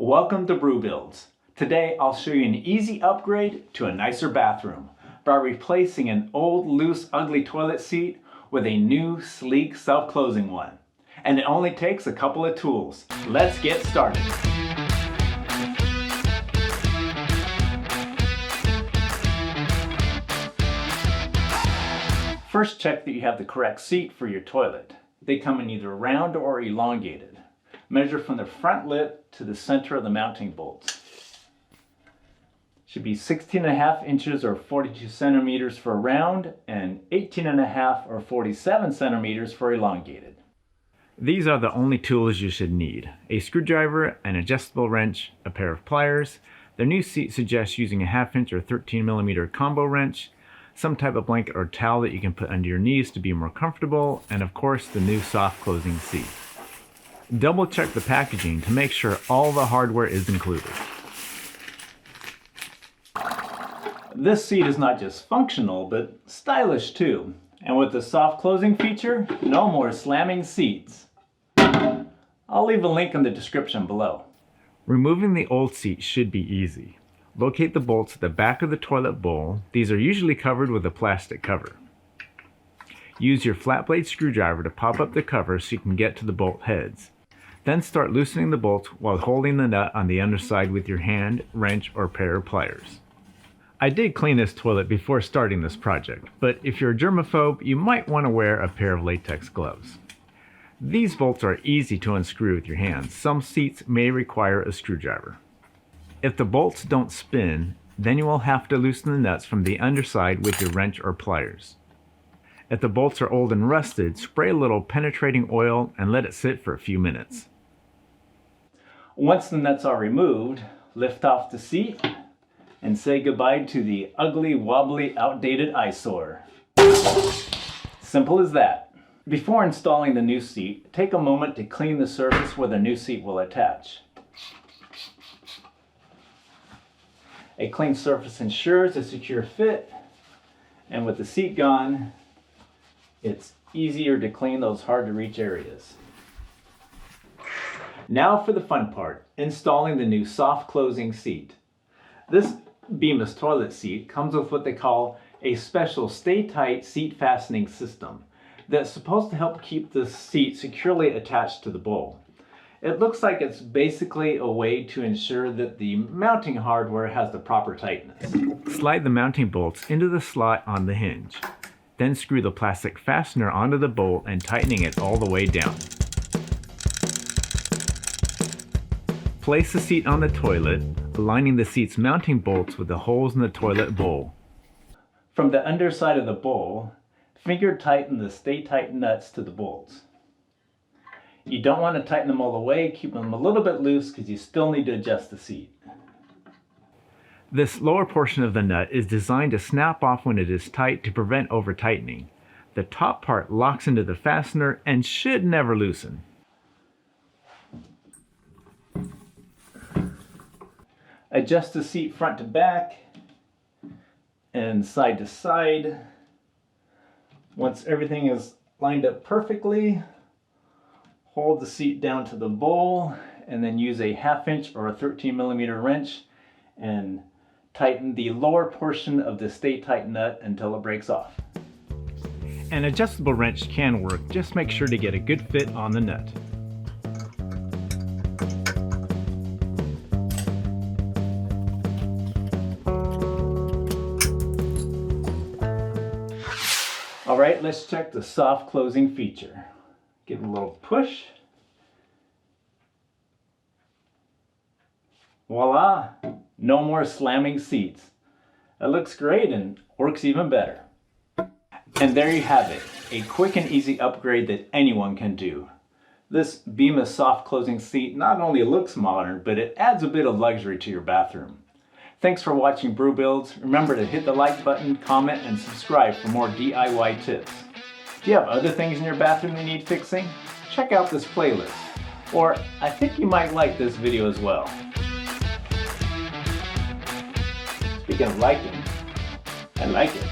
Welcome to Brew Builds. Today I'll show you an easy upgrade to a nicer bathroom by replacing an old, loose, ugly toilet seat with a new, sleek, self-closing one. And it only takes a couple of tools. Let's get started. First, check that you have the correct seat for your toilet. They come in either round or elongated. Measure from the front lip to the center of the mounting bolts. Should be 16.5 inches or 42 centimeters for round and 18.5 or 47 centimeters for elongated. These are the only tools you should need: a screwdriver, an adjustable wrench, a pair of pliers. Their new seat suggests using a 1/2 inch or 13 millimeter combo wrench, some type of blanket or towel that you can put under your knees to be more comfortable, and of course the new soft closing seat. Double check the packaging to make sure all the hardware is included. This seat is not just functional, but stylish too. And with the soft closing feature, no more slamming seats. I'll leave a link in the description below. Removing the old seat should be easy. Locate the bolts at the back of the toilet bowl. These are usually covered with a plastic cover. Use your flat blade screwdriver to pop up the cover so you can get to the bolt heads. Then start loosening the bolts while holding the nut on the underside with your hand, wrench, or pair of pliers. I did clean this toilet before starting this project, but if you're a germaphobe, you might want to wear a pair of latex gloves. These bolts are easy to unscrew with your hands. Some seats may require a screwdriver. If the bolts don't spin, then you will have to loosen the nuts from the underside with your wrench or pliers. If the bolts are old and rusted, spray a little penetrating oil and let it sit for a few minutes. Once the nuts are removed, lift off the seat and say goodbye to the ugly, wobbly, outdated eyesore. Simple as that. Before installing the new seat, take a moment to clean the surface where the new seat will attach. A clean surface ensures a secure fit, and with the seat gone, it's easier to clean those hard to reach areas. Now for the fun part, installing the new soft closing seat. This Bemis toilet seat comes with what they call a special stay tight seat fastening system that's supposed to help keep the seat securely attached to the bowl. It looks like it's basically a way to ensure that the mounting hardware has the proper tightness. Slide the mounting bolts into the slot on the hinge. Then screw the plastic fastener onto the bolt and tightening it all the way down. Place the seat on the toilet, aligning the seat's mounting bolts with the holes in the toilet bowl. From the underside of the bowl, finger tighten the stay tight nuts to the bolts. You don't want to tighten them all the way, keep them a little bit loose because you still need to adjust the seat. This lower portion of the nut is designed to snap off when it is tight to prevent over-tightening. The top part locks into the fastener and should never loosen. Adjust the seat front to back and side to side. Once everything is lined up perfectly, hold the seat down to the bowl and then use a 1/2 inch or a 13 millimeter wrench and tighten the lower portion of the stay tight nut until it breaks off. An adjustable wrench can work, just make sure to get a good fit on the nut. Alright, let's check the soft closing feature. Give it a little push. Voila! No more slamming seats. It looks great and works even better. And there you have it, a quick and easy upgrade that anyone can do. This Bemis soft closing seat not only looks modern, but it adds a bit of luxury to your bathroom. Thanks for watching Brew Builds. Remember to hit the like button, comment, and subscribe for more DIY tips. Do you have other things in your bathroom that need fixing? Check out this playlist. Or I think you might like this video as well. Speaking of liking, I like it.